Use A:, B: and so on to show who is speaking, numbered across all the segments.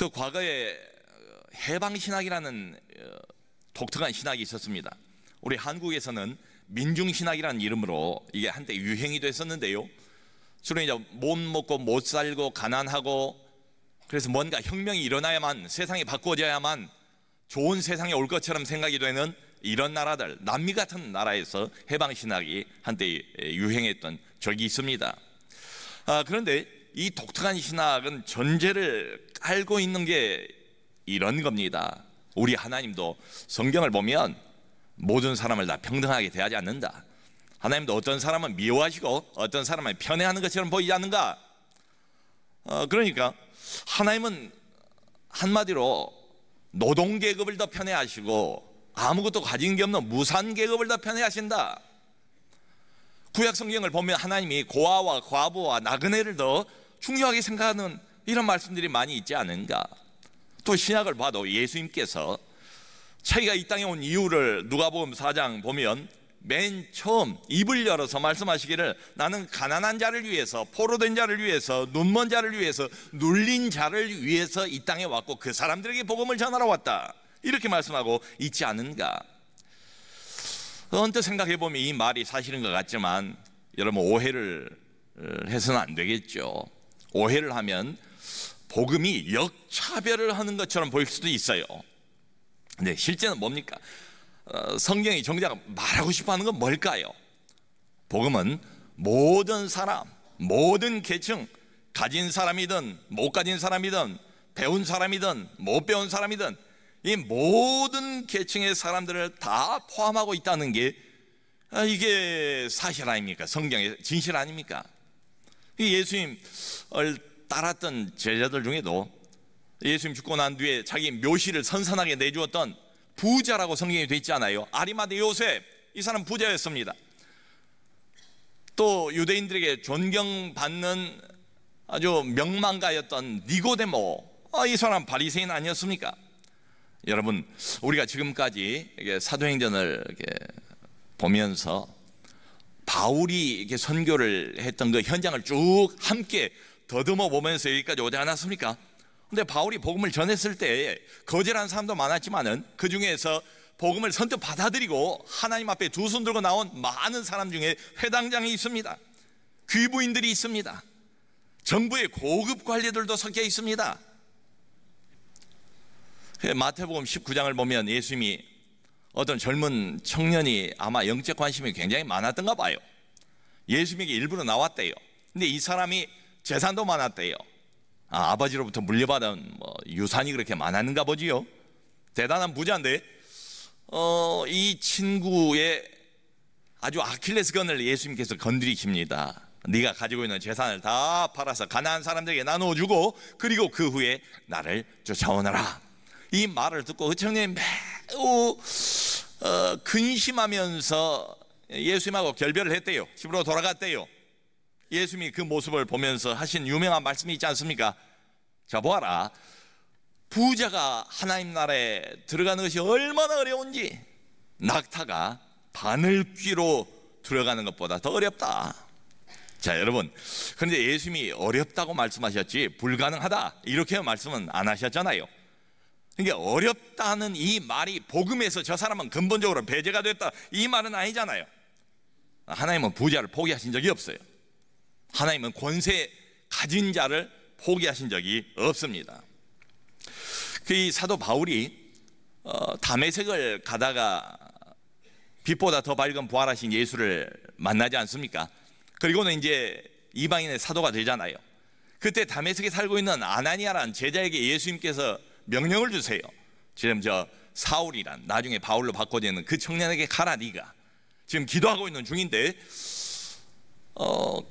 A: 그 과거에 해방신학이라는 독특한 신학이 있었습니다. 우리 한국에서는 민중신학이라는 이름으로 이게 한때 유행이 됐었는데요, 주로 이제 못 먹고 못 살고 가난하고, 그래서 뭔가 혁명이 일어나야만, 세상이 바꾸어져야만 좋은 세상이 올 것처럼 생각이 되는 이런 나라들, 남미 같은 나라에서 해방신학이 한때 유행했던 적이 있습니다. 그런데 이 독특한 신학은 전제를 깔고 있는 게 이런 겁니다. 우리 하나님도 성경을 보면 모든 사람을 다 평등하게 대하지 않는다. 하나님도 어떤 사람은 미워하시고 어떤 사람은 편애하는 것처럼 보이지 않는가. 그러니까 하나님은 한마디로 노동계급을 더 편애하시고 아무것도 가진 게 없는 무산계급을 더 편애하신다. 구약 성경을 보면 하나님이 고아와 과부와 나그네를 더 중요하게 생각하는 이런 말씀들이 많이 있지 않은가. 또 신약을 봐도 예수님께서 자기가 이 땅에 온 이유를 누가복음 4장 보면 맨 처음 입을 열어서 말씀하시기를, 나는 가난한 자를 위해서, 포로된 자를 위해서, 눈먼 자를 위해서, 눌린 자를 위해서 이 땅에 왔고 그 사람들에게 복음을 전하러 왔다, 이렇게 말씀하고 있지 않은가. 언뜻 생각해보면 이 말이 사실인 것 같지만 여러분, 오해를 해서는 안 되겠죠. 오해를 하면 복음이 역차별을 하는 것처럼 보일 수도 있어요. 근데 실제는 뭡니까? 성경이 정작 말하고 싶어하는 건 뭘까요? 복음은 모든 사람, 모든 계층, 가진 사람이든 못 가진 사람이든 배운 사람이든 못 배운 사람이든 이 모든 계층의 사람들을 다 포함하고 있다는 게 이게 사실 아닙니까? 성경의 진실 아닙니까? 예수님을 따랐던 제자들 중에도 예수님 죽고 난 뒤에 자기 묘시를 선선하게 내주었던 부자라고 성경이 되어 있지 않아요? 아리마대 요셉, 이 사람 부자였습니다. 또 유대인들에게 존경받는 아주 명망가였던 니고데모, 이 사람 바리새인 아니었습니까? 여러분, 우리가 지금까지 사도행전을 보면서 바울이 이렇게 선교를 했던 그 현장을 쭉 함께 더듬어 보면서 여기까지 오지 않았습니까? 근데 바울이 복음을 전했을 때 거절한 사람도 많았지만은 그 중에서 복음을 선뜻 받아들이고 하나님 앞에 두 손 들고 나온 많은 사람 중에 회당장이 있습니다. 귀부인들이 있습니다. 정부의 고급 관리들도 섞여 있습니다. 마태복음 19장을 보면 예수님이 어떤 젊은 청년이 아마 영적 관심이 굉장히 많았던가 봐요. 예수님에게 일부러 나왔대요. 근데 이 사람이 재산도 많았대요. 아버지로부터 물려받은 유산이 그렇게 많았는가 보지요. 대단한 부자인데 이 친구의 아주 아킬레스건을 예수님께서 건드리십니다. 네가 가지고 있는 재산을 다 팔아서 가난한 사람들에게 나누어주고 그리고 그 후에 나를 쫓아오너라. 이 말을 듣고 그 청년이 매우 근심하면서 예수님하고 결별을 했대요. 집으로 돌아갔대요. 예수님이 그 모습을 보면서 하신 유명한 말씀이 있지 않습니까? 자, 보아라, 부자가 하나님 나라에 들어가는 것이 얼마나 어려운지 낙타가 바늘귀로 들어가는 것보다 더 어렵다. 자, 여러분, 그런데 예수님이 어렵다고 말씀하셨지 불가능하다 이렇게 말씀은 안 하셨잖아요. 그러니까 어렵다는 이 말이 복음에서 저 사람은 근본적으로 배제가 됐다, 이 말은 아니잖아요. 하나님은 부자를 포기하신 적이 없어요. 하나님은 권세 가진 자를 포기하신 적이 없습니다. 이 사도 바울이 다메섹을 가다가 빛보다 더 밝은 부활하신 예수를 만나지 않습니까? 그리고는 이제 이방인의 사도가 되잖아요. 그때 다메섹에 살고 있는 아나니아라는 제자에게 예수님께서 명령을 주세요. 지금 저 사울이란 나중에 바울로 바꿔지는 그 청년에게 가라. 네가 지금 기도하고 있는 중인데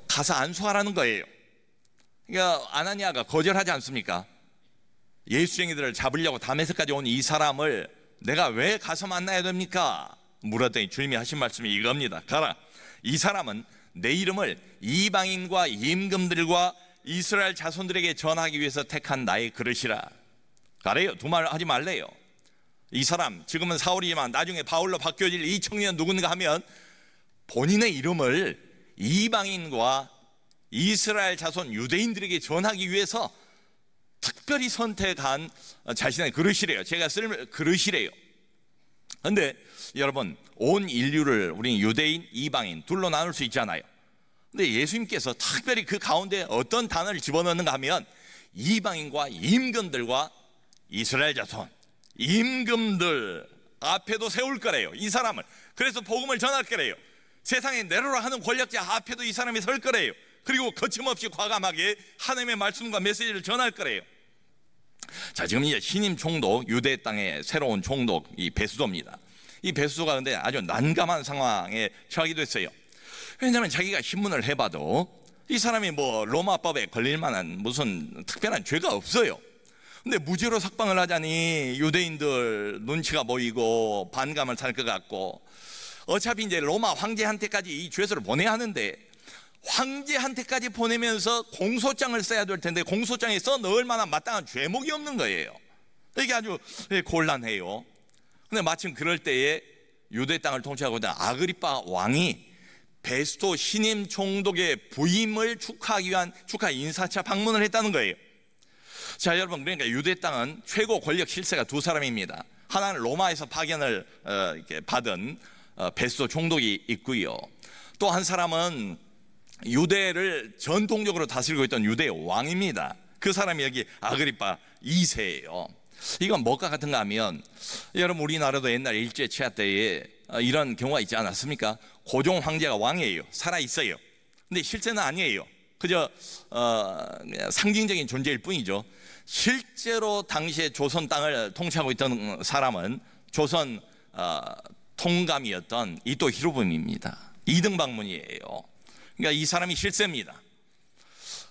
A: 가서 안수하라는 거예요. 그러니까 아나니아가 거절하지 않습니까? 예수쟁이들을 잡으려고 다메섹까지 온 이 사람을 내가 왜 가서 만나야 됩니까? 물었더니 주님이 하신 말씀이 이겁니다. 가라. 이 사람은 내 이름을 이방인과 임금들과 이스라엘 자손들에게 전하기 위해서 택한 나의 그릇이라. 가래요. 두말 하지 말래요. 이 사람 지금은 사울이지만 나중에 바울로 바뀌어질 이 청년 누군가 하면 본인의 이름을 이방인과 이스라엘 자손 유대인들에게 전하기 위해서 특별히 선택한 자신의 그릇이래요. 제가 쓸 그릇이래요. 그런데 여러분, 온 인류를 우리는 유대인, 이방인 둘로 나눌 수 있잖아요. 근데 예수님께서 특별히 그 가운데 어떤 단어를 집어넣는가 하면 이방인과 임금들과 이스라엘 자손, 임금들 앞에도 세울 거래요, 이 사람을. 그래서 복음을 전할 거래요. 세상에 내로라 하는 권력자 앞에도 이 사람이 설 거래요. 그리고 거침없이 과감하게 하나님의 말씀과 메시지를 전할 거래요. 자, 지금 이제 신임 총독, 유대 땅의 새로운 총독, 이 베수도입니다. 이 베수도가 근데 아주 난감한 상황에 처하게 됐어요. 왜냐하면 자기가 신문을 해봐도 이 사람이 뭐 로마법에 걸릴 만한 무슨 특별한 죄가 없어요. 근데 무죄로 석방을 하자니 유대인들 눈치가 보이고 반감을 살 것 같고, 어차피 이제 로마 황제한테까지 이 죄서를 보내야 하는데 황제한테까지 보내면서 공소장을 써야 될 텐데 공소장에 써 넣을 만한 마땅한 죄목이 없는 거예요. 이게 아주 곤란해요. 근데 마침 그럴 때에 유대 땅을 통치하고 있던 아그리파 왕이 베스토 신임 총독의 부임을 축하하기 위한 축하 인사차 방문을 했다는 거예요. 자, 여러분, 그러니까 유대 땅은 최고 권력 실세가 두 사람입니다. 하나는 로마에서 파견을 이렇게 받은 베스토 총독이 있고요. 또 한 사람은 유대를 전통적으로 다스리고 있던 유대 왕입니다. 그 사람이 여기 아그리파 2세예요. 이건 뭐가 같은가 하면, 여러분, 우리나라도 옛날 일제 치하 때에 이런 경우가 있지 않았습니까? 고종 황제가 왕이에요. 살아있어요. 근데 실제는 아니에요. 그저 상징적인 존재일 뿐이죠. 실제로 당시에 조선 땅을 통치하고 있던 사람은 조선 통감이었던 이토 히로부미입니다. 2등 방문이에요. 그러니까 이 사람이 실세입니다.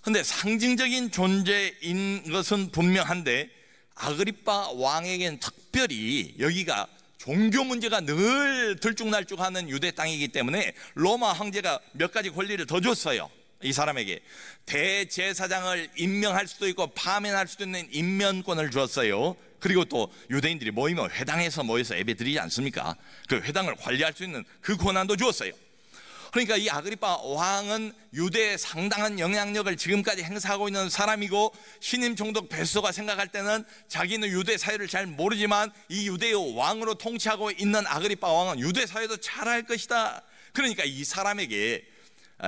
A: 그런데 상징적인 존재인 것은 분명한데 아그리파 왕에겐 특별히 여기가 종교 문제가 늘 들쭉날쭉하는 유대 땅이기 때문에 로마 황제가 몇 가지 권리를 더 줬어요. 이 사람에게 대제사장을 임명할 수도 있고 파면할 수도 있는 임면권을 주었어요. 그리고 또 유대인들이 모이면 회당에서 모여서 예배 드리지 않습니까? 그 회당을 관리할 수 있는 그 권한도 주었어요. 그러니까 이 아그리파 왕은 유대에 상당한 영향력을 지금까지 행사하고 있는 사람이고, 신임 총독 베스토가 생각할 때는 자기는 유대 사회를 잘 모르지만 이 유대의 왕으로 통치하고 있는 아그리파 왕은 유대 사회도 잘 알 것이다. 그러니까 이 사람에게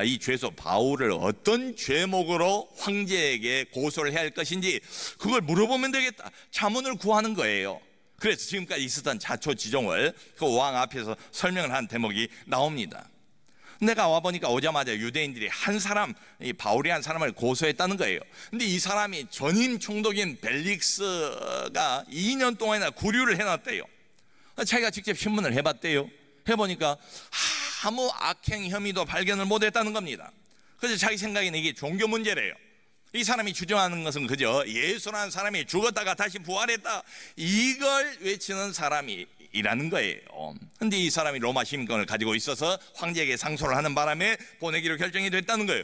A: 이 죄소 바울을 어떤 죄목으로 황제에게 고소를 해야 할 것인지 그걸 물어보면 되겠다. 자문을 구하는 거예요. 그래서 지금까지 있었던 자초지종을 그 왕 앞에서 설명을 한 대목이 나옵니다. 내가 와보니까 오자마자 유대인들이 한 사람, 이 바울이라는 사람을 고소했다는 거예요. 근데 이 사람이 전임 총독인 벨릭스가 2년 동안이나 구류를 해놨대요. 자기가 직접 신문을 해봤대요. 해보니까 아무 악행 혐의도 발견을 못했다는 겁니다. 그래서 자기 생각에는 이게 종교 문제래요. 이 사람이 주장하는 것은 그저 예수라는 사람이 죽었다가 다시 부활했다, 이걸 외치는 사람이라는 거예요. 근데 이 사람이 로마 시민권을 가지고 있어서 황제에게 상소를 하는 바람에 보내기로 결정이 됐다는 거예요.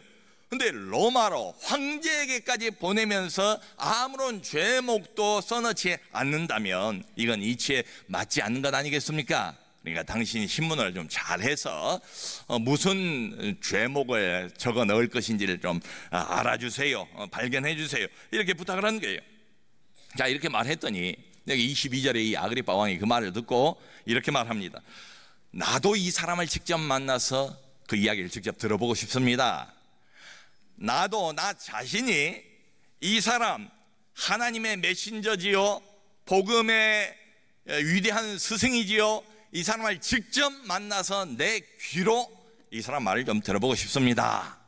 A: 근데 로마로 황제에게까지 보내면서 아무런 죄목도 써넣지 않는다면 이건 이치에 맞지 않는 것 아니겠습니까? 그러니까 당신이 신문을 좀 잘해서 무슨 죄목을 적어 넣을 것인지를 좀 알아주세요. 발견해 주세요. 이렇게 부탁을 하는 거예요. 자, 이렇게 말했더니 여기 22절에 이 아그리파 왕이 그 말을 듣고 이렇게 말합니다. 나도 이 사람을 직접 만나서 그 이야기를 직접 들어보고 싶습니다. 나도 나 자신이 이 사람 하나님의 메신저지요, 복음의 위대한 스승이지요, 이 사람을 직접 만나서 내 귀로 이 사람 말을 좀 들어보고 싶습니다.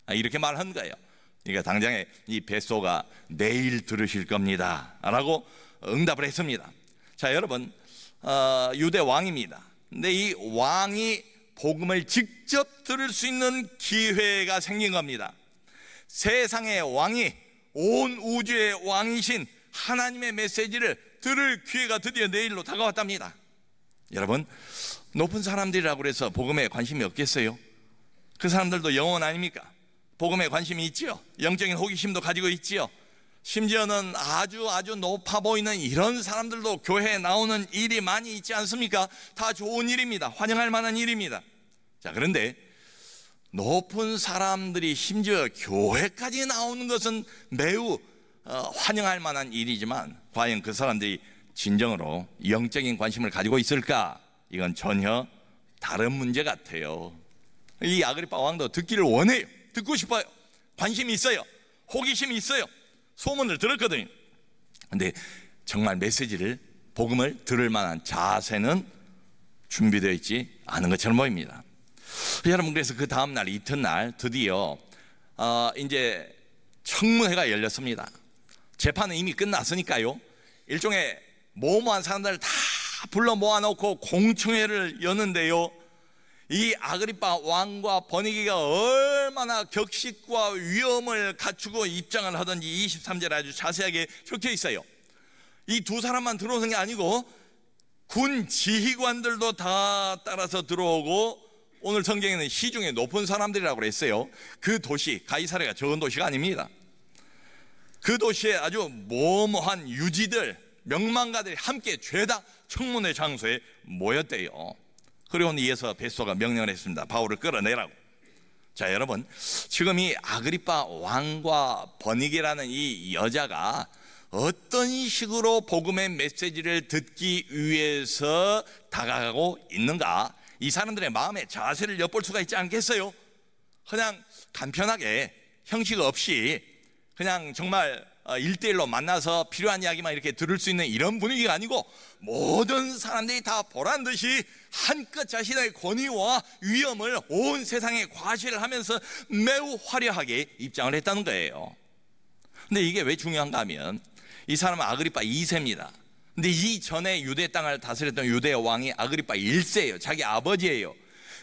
A: 이렇게 말한 거예요. 그러니까 당장에 이 베스토가 내일 들으실 겁니다 라고 응답을 했습니다. 자, 여러분, 유대 왕입니다. 근데 이 왕이 복음을 직접 들을 수 있는 기회가 생긴 겁니다. 세상의 왕이, 온 우주의 왕이신 하나님의 메시지를 들을 기회가 드디어 내일로 다가왔답니다. 여러분, 높은 사람들이라고 해서 복음에 관심이 없겠어요? 그 사람들도 영혼 아닙니까? 복음에 관심이 있지요. 영적인 호기심도 가지고 있지요. 심지어는 아주 높아 보이는 이런 사람들도 교회에 나오는 일이 많이 있지 않습니까? 다 좋은 일입니다. 환영할 만한 일입니다. 자, 그런데 높은 사람들이 심지어 교회까지 나오는 것은 매우 환영할 만한 일이지만 과연 그 사람들이 진정으로 영적인 관심을 가지고 있을까? 이건 전혀 다른 문제 같아요. 이 아그리파 왕도 듣기를 원해요. 듣고 싶어요. 관심이 있어요. 호기심이 있어요. 소문을 들었거든요. 근데 정말 메시지를, 복음을 들을 만한 자세는 준비되어 있지 않은 것처럼 보입니다. 여러분, 그래서 그 다음날 이튿날 드디어 이제 청문회가 열렸습니다. 재판은 이미 끝났으니까요. 일종의 모모한 사람들을 다 불러 모아놓고 공청회를 여는데요, 이 아그리파 왕과 버니게가 얼마나 격식과 위엄을 갖추고 입장을 하든지 23절에 아주 자세하게 적혀 있어요. 이 두 사람만 들어오는 게 아니고 군 지휘관들도 다 따라서 들어오고, 오늘 성경에는 시중에 높은 사람들이라고 그랬어요. 그 도시, 가이사랴가 적은 도시가 아닙니다. 그 도시에 아주 모모한 유지들, 명망가들이 함께 죄다 청문회 장소에 모였대요. 그리고 이어서 베스토가 명령을 했습니다. 바울을 끌어내라고. 자, 여러분, 지금 이 아그리파 왕과 버니게라는 이 여자가 어떤 식으로 복음의 메시지를 듣기 위해서 다가가고 있는가, 이 사람들의 마음의 자세를 엿볼 수가 있지 않겠어요? 그냥 간편하게 형식 없이 그냥 정말 1대1로 만나서 필요한 이야기만 이렇게 들을 수 있는 이런 분위기가 아니고, 모든 사람들이 다 보란 듯이 한껏 자신의 권위와 위엄을 온 세상에 과시를 하면서 매우 화려하게 입장을 했다는 거예요. 근데 이게 왜 중요한가 하면, 이 사람은 아그리파 2세입니다. 근데 이전에 유대 땅을 다스렸던 유대 왕이 아그리파 1세예요. 자기 아버지예요.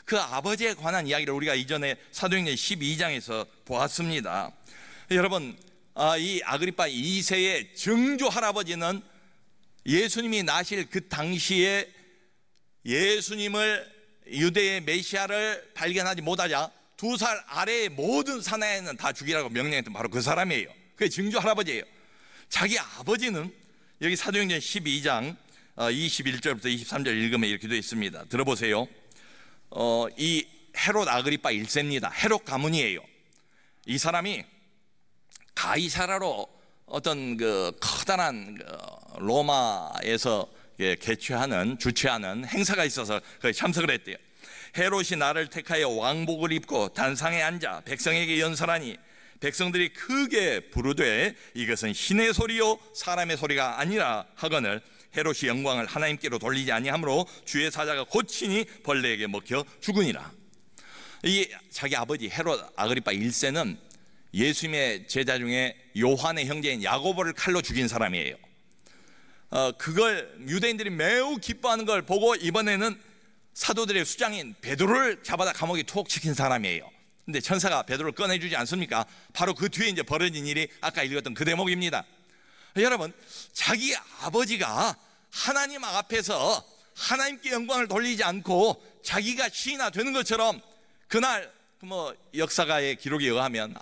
A: 그 아버지에 관한 이야기를 우리가 이전에 사도행전 12장에서 보았습니다. 여러분, 이 아그리파 2세의 증조 할아버지는 예수님이 나실 그 당시에 예수님을, 유대의 메시아를 발견하지 못하자 2살 아래의 모든 사나이는 다 죽이라고 명령했던 바로 그 사람이에요. 그게 증조 할아버지예요. 자기 아버지는 여기 사도행전 12장 21절부터 23절 읽으면 이렇게 되어 있습니다. 들어보세요. 이 헤롯 아그리파 1세입니다. 헤롯 가문이에요. 이 사람이 가이사라로 어떤 그 커다란 로마에서 주최하는 행사가 있어서 거기 참석을 했대요. 헤롯이 나를 택하여 왕복을 입고 단상에 앉아 백성에게 연설하니 백성들이 크게 부르되 이것은 신의 소리요 사람의 소리가 아니라 하거늘 헤롯이 영광을 하나님께로 돌리지 아니하므로 주의 사자가 곧친이 벌레에게 먹혀 죽으니라. 이 자기 아버지 헤롯 아그리파 1세는 예수님의 제자 중에 요한의 형제인 야고보를 칼로 죽인 사람이에요. 그걸 유대인들이 매우 기뻐하는 걸 보고 이번에는 사도들의 수장인 베드로를 잡아다 감옥에 투옥 시킨 사람이에요. 근데 천사가 베드로를 꺼내주지 않습니까? 바로 그 뒤에 이제 벌어진 일이 아까 읽었던 그 대목입니다. 여러분, 자기 아버지가 하나님 앞에서 하나님께 영광을 돌리지 않고 자기가 시인화 되는 것처럼, 그날 역사가의 기록에 의하면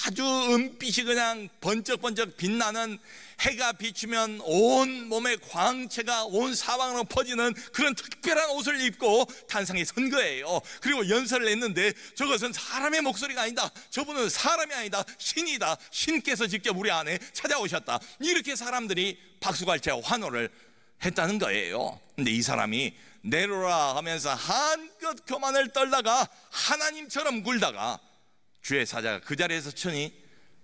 A: 아주 은빛이 그냥 번쩍번쩍 빛나는, 해가 비추면 온 몸의 광채가 온 사방으로 퍼지는 그런 특별한 옷을 입고 단상에 선 거예요. 그리고 연설을 했는데 저것은 사람의 목소리가 아니다, 저분은 사람이 아니다, 신이다, 신께서 직접 우리 안에 찾아오셨다, 이렇게 사람들이 박수갈채와 환호를 했다는 거예요. 근데 이 사람이 내로라 하면서 한껏 교만을 떨다가 하나님처럼 굴다가 주의 사자가 그 자리에서 치니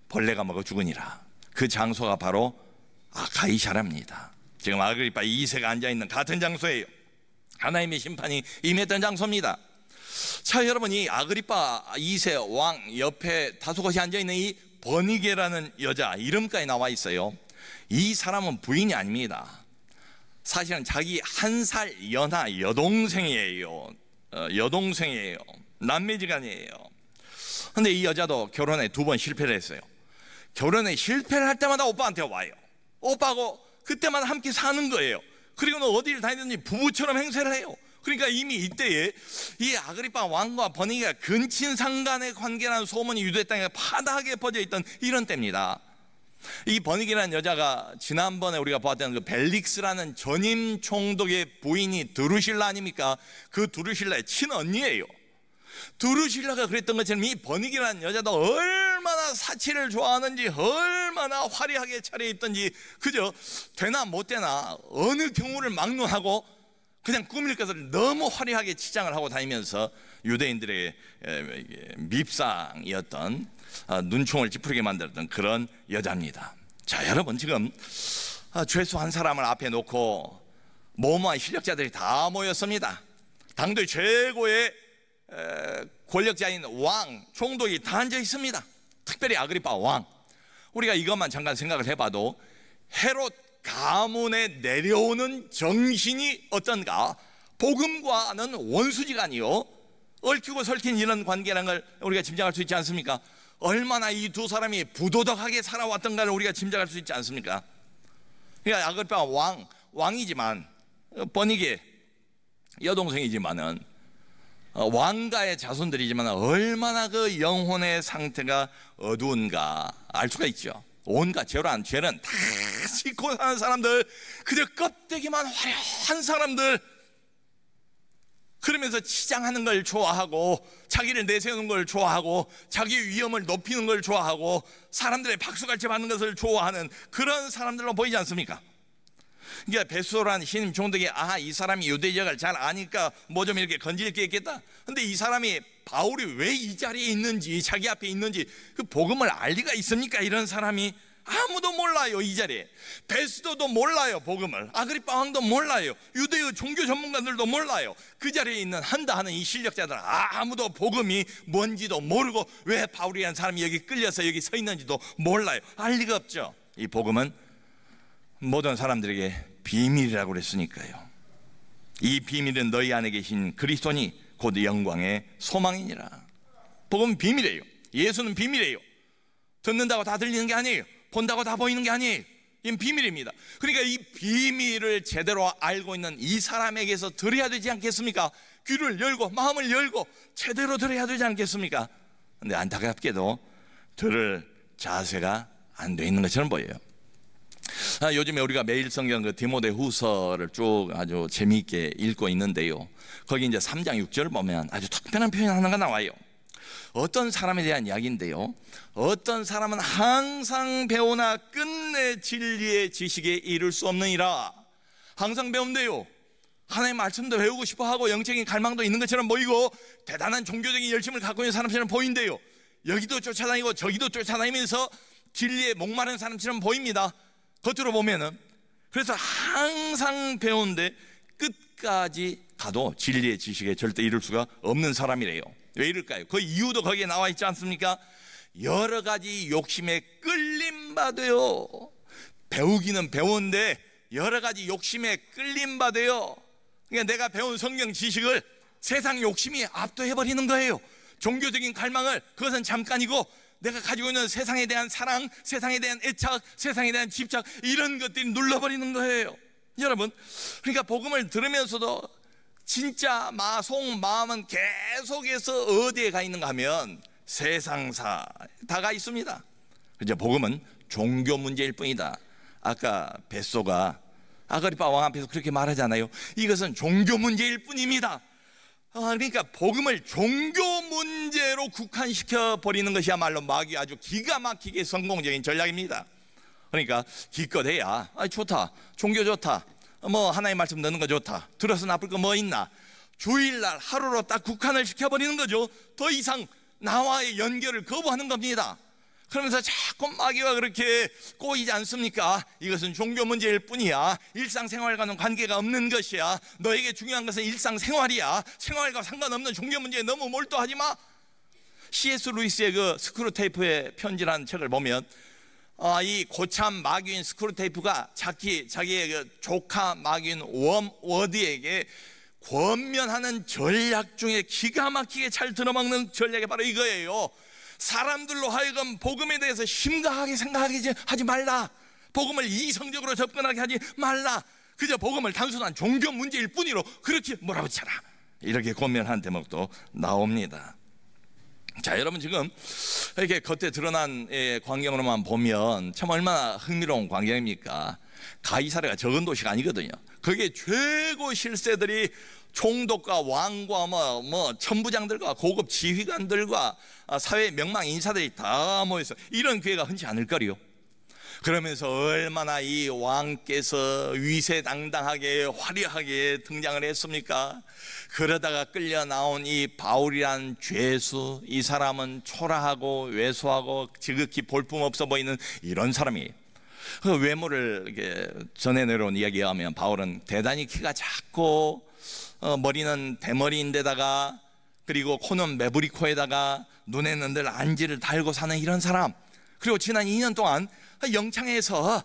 A: 벌레가 먹어 죽으니라. 그 장소가 바로 가이사랴입니다. 지금 아그리파 2세가 앉아있는 같은 장소예요. 하나님의 심판이 임했던 장소입니다. 자, 여러분, 이 아그리파 2세 왕 옆에 다소곳이 앉아있는 이 버니게라는 여자, 이름까지 나와 있어요. 이 사람은 부인이 아닙니다. 사실은 자기 1살 연하 여동생이에요. 남매지간이에요. 근데 이 여자도 결혼에 2번 실패를 했어요. 결혼에 실패를 할 때마다 오빠한테 와요. 오빠하고 그때마다 함께 사는 거예요. 그리고는 어디를 다니든지 부부처럼 행세를 해요. 그러니까 이미 이때에 이 아그리파 왕과 버니게가 근친상간의 관계라는 소문이 유대 땅에 파다하게 퍼져 있던 이런 때입니다. 이 버니게라는 여자가 지난번에 우리가 보았던 그 벨릭스라는 전임 총독의 부인이 드루실라 아닙니까? 그 드루실라의 친언니예요. 드루실라가 그랬던 것처럼 이 버니게라는 여자도 얼마나 얼마나 사치를 좋아하는지, 얼마나 화려하게 차려입든지, 그저 되나 못 되나 어느 경우를 막론하고 그냥 꾸밀 것을 너무 화려하게 치장을 하고 다니면서 유대인들의 밉상이었던, 눈총을 찌푸리게 만들었던 그런 여자입니다. 자, 여러분, 지금 죄수 한 사람을 앞에 놓고 모모한 실력자들이 다 모였습니다. 당도의 최고의 권력자인 왕, 총독이 다 앉아 있습니다. 특별히 아그리파 왕. 우리가 이것만 잠깐 생각을 해봐도 헤롯 가문에 내려오는 정신이 어떤가? 복음과는 원수지간이요, 얽히고 설킨 이런 관계라는 걸 우리가 짐작할 수 있지 않습니까? 얼마나 이 두 사람이 부도덕하게 살아왔던가를 우리가 짐작할 수 있지 않습니까? 그러니까 아그리파 왕이지만, 뻔히게 여동생이지만은, 왕가의 자손들이지만 얼마나 그 영혼의 상태가 어두운가 알 수가 있죠. 온갖 죄란 죄는 다 싣고 사는 사람들, 그저 껍데기만 화려한 사람들, 그러면서 치장하는 걸 좋아하고, 자기를 내세우는 걸 좋아하고, 자기 위엄을 높이는 걸 좋아하고, 사람들의 박수갈채 받는 것을 좋아하는 그런 사람들로 보이지 않습니까? 그러니까 베소라는 신임 총독이 이 사람이 유대 지역을 잘 아니까 뭐 좀 이렇게 건질 게 있겠다. 근데 이 사람이 바울이 왜 이 자리에 있는지, 자기 앞에 있는지 그 복음을 알 리가 있습니까? 이런 사람이 아무도 몰라요. 이 자리에 베스도도 몰라요. 복음을 아그리파 왕도 몰라요. 유대의 종교 전문가들도 몰라요. 그 자리에 있는 한다 하는 이 실력자들 아무도 복음이 뭔지도 모르고, 왜 바울이라는 사람이 여기 끌려서 여기 서 있는지도 몰라요. 알 리가 없죠. 이 복음은 모든 사람들에게 비밀이라고 그랬으니까요. 이 비밀은 너희 안에 계신 그리스도니 곧 영광의 소망이니라. 복음은 비밀이에요. 예수는 비밀이에요. 듣는다고 다 들리는 게 아니에요. 본다고 다 보이는 게 아니에요. 이건 비밀입니다. 그러니까 이 비밀을 제대로 알고 있는 이 사람에게서 들어야 되지 않겠습니까? 귀를 열고 마음을 열고 제대로 들어야 되지 않겠습니까? 근데 안타깝게도 들을 자세가 안 돼 있는 것처럼 보여요. 요즘에 우리가 매일 성경 그 디모데 후서를 쭉 아주 재미있게 읽고 있는데요, 거기 이제 3장 6절을 보면 아주 특별한 표현 하나가 나와요. 어떤 사람에 대한 이야기인데요, 어떤 사람은 항상 배우나 끝내 진리의 지식에 이를 수 없느니라. 항상 배운대요. 하나님의 말씀도 배우고 싶어하고 영적인 갈망도 있는 것처럼 보이고 대단한 종교적인 열심을 갖고 있는 사람처럼 보인대요. 여기도 쫓아다니고 저기도 쫓아다니면서 진리에 목마른 사람처럼 보입니다, 겉으로 보면은. 그래서 항상 배우는데 끝까지 가도 진리의 지식에 절대 이룰 수가 없는 사람이래요. 왜 이럴까요? 그 이유도 거기에 나와 있지 않습니까? 여러 가지 욕심에 끌림받아요. 배우기는 배우는데 여러 가지 욕심에 끌림받아요. 그러니까 내가 배운 성경 지식을 세상 욕심이 압도해버리는 거예요. 종교적인 갈망을, 그것은 잠깐이고 내가 가지고 있는 세상에 대한 사랑, 세상에 대한 애착, 세상에 대한 집착, 이런 것들이 눌러버리는 거예요. 여러분, 그러니까 복음을 들으면서도 진짜 마음은 계속해서 어디에 가 있는가 하면 세상사 다가 있습니다. 그죠? 복음은 종교 문제일 뿐이다. 아까 벳소가 아그리파 왕 앞에서 그렇게 말하잖아요. 이것은 종교 문제일 뿐입니다. 그러니까 복음을 종교 문제로 국한시켜 버리는 것이야말로 마귀 아주 기가 막히게 성공적인 전략입니다. 그러니까 기껏해야 좋다, 종교 좋다, 뭐 하나님 말씀 듣는 거 좋다, 들어서 나쁠 거 뭐 있나, 주일날 하루로 딱 국한을 시켜버리는 거죠. 더 이상 나와의 연결을 거부하는 겁니다. 그러면서 자꾸 마귀와 그렇게 꼬이지 않습니까? 이것은 종교 문제일 뿐이야. 일상생활과는 관계가 없는 것이야. 너에게 중요한 것은 일상생활이야. 생활과 상관없는 종교 문제에 너무 몰두하지 마. C.S. 루이스의 그 스크루테이프의 편지라는 책을 보면 이 고참 마귀인 스크루테이프가 자기의 그 조카 마귀인 워드에게 권면하는 전략 중에 기가 막히게 잘 들어먹는 전략이 바로 이거예요. 사람들로 하여금 복음에 대해서 심각하게 생각하지 말라. 복음을 이성적으로 접근하게 하지 말라. 그저 복음을 단순한 종교 문제일 뿐이로 그렇게 몰아붙여라. 이렇게 권면한 대목도 나옵니다. 자, 여러분, 지금 이렇게 겉에 드러난 광경으로만 보면 참 얼마나 흥미로운 광경입니까? 가이사랴가 적은 도시가 아니거든요. 거기에 최고 실세들이 총독과 왕과 천부장들과 고급 지휘관들과 사회 명망 인사들이 다 모여서 이런 기회가 흔치 않을 거리요. 그러면서 얼마나 이 왕께서 위세당당하게 화려하게 등장을 했습니까? 그러다가 끌려 나온 이 바울이란 죄수, 이 사람은 초라하고 왜소하고 지극히 볼품없어 보이는 이런 사람이에요. 그 외모를 이렇게 전해 내려온 이야기에 하면 바울은 대단히 키가 작고 머리는 대머리인데다가 그리고 코는 매부리 코에다가 눈에는 늘 안지를 달고 사는 이런 사람, 그리고 지난 2년 동안 영창에서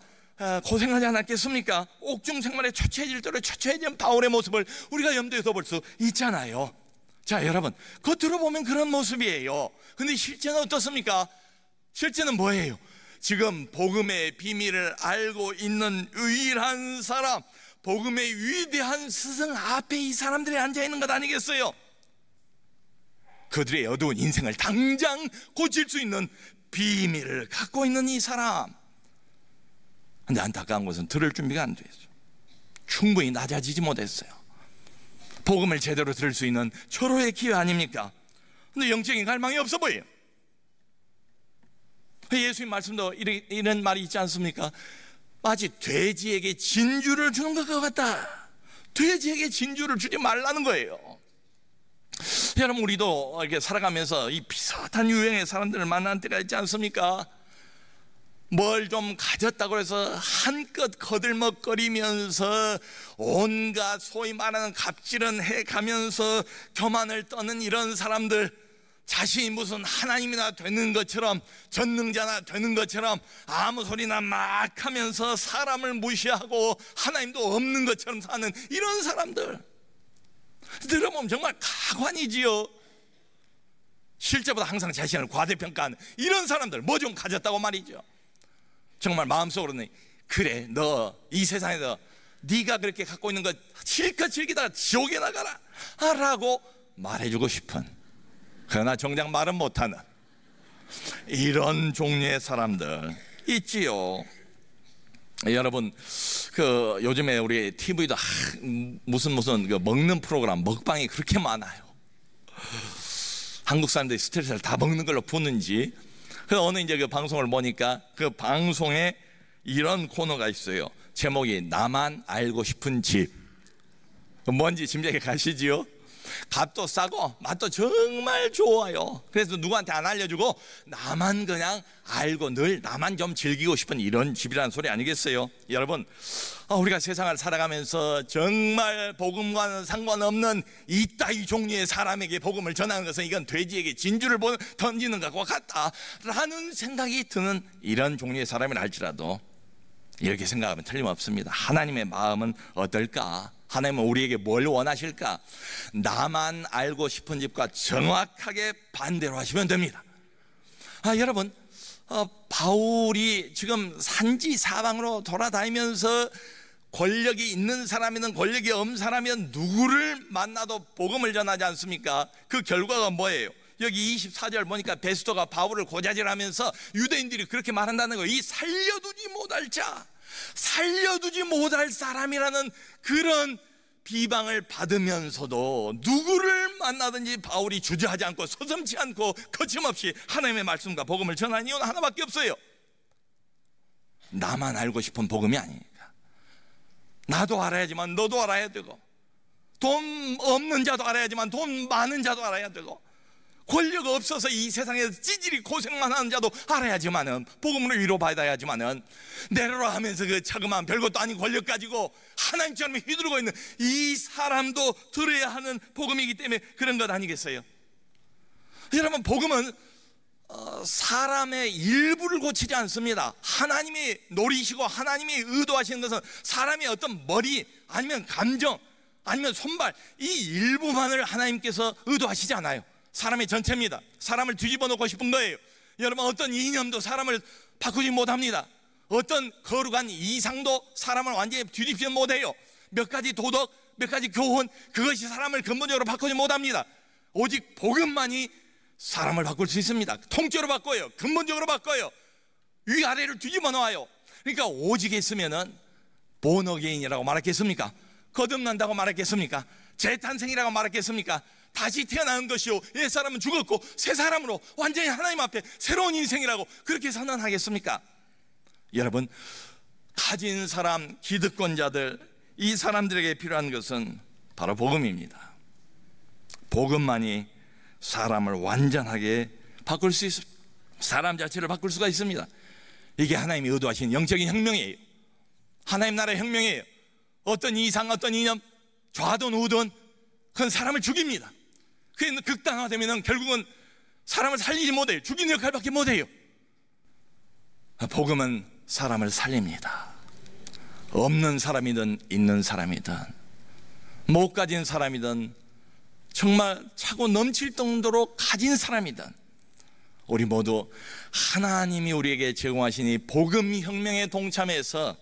A: 고생하지 않았겠습니까? 옥중 생활에 처처해질 대로 처처해진 바울의 모습을 우리가 염두에 둬볼 수 있잖아요. 자, 여러분, 겉으로 보면 그런 모습이에요. 근데 실제는 어떻습니까? 실제는 뭐예요? 지금 복음의 비밀을 알고 있는 유일한 사람, 복음의 위대한 스승 앞에 이 사람들이 앉아있는 것 아니겠어요? 그들의 어두운 인생을 당장 고칠 수 있는 비밀을 갖고 있는 이 사람. 근데 안타까운 것은 들을 준비가 안 됐어요. 충분히 낮아지지 못했어요. 복음을 제대로 들을 수 있는 절호의 기회 아닙니까? 근데 영적인 갈망이 없어 보여요. 예수님 말씀도 이런 말이 있지 않습니까? 마치 돼지에게 진주를 주는 것과 같다. 돼지에게 진주를 주지 말라는 거예요. 여러분, 우리도 이렇게 살아가면서 이 비슷한 유형의 사람들을 만난 때가 있지 않습니까? 뭘 좀 가졌다고 해서 한껏 거들먹거리면서 온갖 소위 말하는 갑질은 해가면서 교만을 떠는 이런 사람들, 자신이 무슨 하나님이나 되는 것처럼, 전능자나 되는 것처럼 아무 소리나 막 하면서 사람을 무시하고 하나님도 없는 것처럼 사는 이런 사람들, 들어보면 정말 가관이지요. 실제보다 항상 자신을 과대평가하는 이런 사람들, 뭐 좀 가졌다고 말이죠. 정말 마음속으로는 그래, 너 이 세상에서 네가 그렇게 갖고 있는 것 실컷 즐기다가 지옥에 나가라 라고 말해주고 싶은, 그러나 정작 말은 못하는 이런 종류의 사람들 있지요. 여러분, 그 요즘에 우리 TV도 무슨 그 먹는 프로그램, 먹방이 그렇게 많아요. 한국 사람들이 스트레스를 다 먹는 걸로 푸는지. 그래서 어느 이제 그 방송을 보니까 그 방송에 이런 코너가 있어요. 제목이 나만 알고 싶은 집. 뭔지 짐작해 가시지요? 값도 싸고 맛도 정말 좋아요. 그래서 누구한테 안 알려주고 나만 그냥 알고 늘 나만 좀 즐기고 싶은 이런 집이라는 소리 아니겠어요? 여러분, 우리가 세상을 살아가면서 정말 복음과는 상관없는 이따위 종류의 사람에게 복음을 전하는 것은 이건 돼지에게 진주를 던지는 것과 같다라는 생각이 드는 이런 종류의 사람이라 할지라도 이렇게 생각하면 틀림없습니다. 하나님의 마음은 어떨까? 하나님은 우리에게 뭘 원하실까? 나만 알고 싶은 집과 정확하게 반대로 하시면 됩니다. 여러분, 바울이 지금 산지 사방으로 돌아다니면서 권력이 있는 사람이든 권력이 없는 사람이든 누구를 만나도 복음을 전하지 않습니까? 그 결과가 뭐예요? 여기 24절 보니까 베스토가 바울을 고자질하면서 유대인들이 그렇게 말한다는 거예요. 이 살려두지 못할 자, 살려두지 못할 사람이라는 그런 비방을 받으면서도 누구를 만나든지 바울이 주저하지 않고 서슴지 않고 거침없이 하나님의 말씀과 복음을 전하는 이유는 하나밖에 없어요. 나만 알고 싶은 복음이 아니니까. 나도 알아야지만 너도 알아야 되고, 돈 없는 자도 알아야지만 돈 많은 자도 알아야 되고, 권력 없어서 이 세상에서 찌질이 고생만 하는 자도 알아야지만은, 복음으로 위로받아야지만은, 내려라 하면서 그 자그마한 별것도 아닌 권력 가지고 하나님처럼 휘두르고 있는 이 사람도 들어야 하는 복음이기 때문에 그런 것 아니겠어요? 여러분, 복음은 사람의 일부를 고치지 않습니다. 하나님이 노리시고 하나님이 의도하시는 것은 사람의 어떤 머리 아니면 감정 아니면 손발, 이 일부만을 하나님께서 의도하시지 않아요. 사람의 전체입니다. 사람을 뒤집어 놓고 싶은 거예요. 여러분, 어떤 이념도 사람을 바꾸지 못합니다. 어떤 거룩한 이상도 사람을 완전히 뒤집지 못해요. 몇 가지 도덕, 몇 가지 교훈, 그것이 사람을 근본적으로 바꾸지 못합니다. 오직 복음만이 사람을 바꿀 수 있습니다. 통째로 바꿔요. 근본적으로 바꿔요. 위아래를 뒤집어 놓아요. 그러니까 오직 있으면은 본어게인이라고 말했겠습니까? 거듭난다고 말했겠습니까? 재탄생이라고 말했겠습니까? 다시 태어난 것이요 옛사람은 죽었고 새 사람으로 완전히 하나님 앞에 새로운 인생이라고 그렇게 선언하겠습니까? 여러분, 가진 사람, 기득권자들, 이 사람들에게 필요한 것은 바로 복음입니다. 복음만이 사람을 완전하게 바꿀 수 있습니다. 사람 자체를 바꿀 수가 있습니다. 이게 하나님이 의도하신 영적인 혁명이에요. 하나님 나라의 혁명이에요. 어떤 이상, 어떤 이념, 좌든 우든 그건 사람을 죽입니다. 그게 극단화되면 결국은 사람을 살리지 못해요. 죽이는 역할밖에 못해요. 복음은 사람을 살립니다. 없는 사람이든 있는 사람이든 못 가진 사람이든 정말 차고 넘칠 정도로 가진 사람이든 우리 모두 하나님이 우리에게 제공하신 이 복음 혁명에 동참해서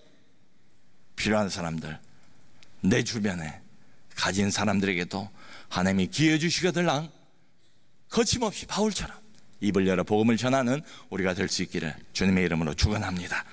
A: 필요한 사람들, 내 주변에 가진 사람들에게도 하나님이 기회 주시거든 거침없이 바울처럼 입을 열어 복음을 전하는 우리가 될 수 있기를 주님의 이름으로 축원합니다.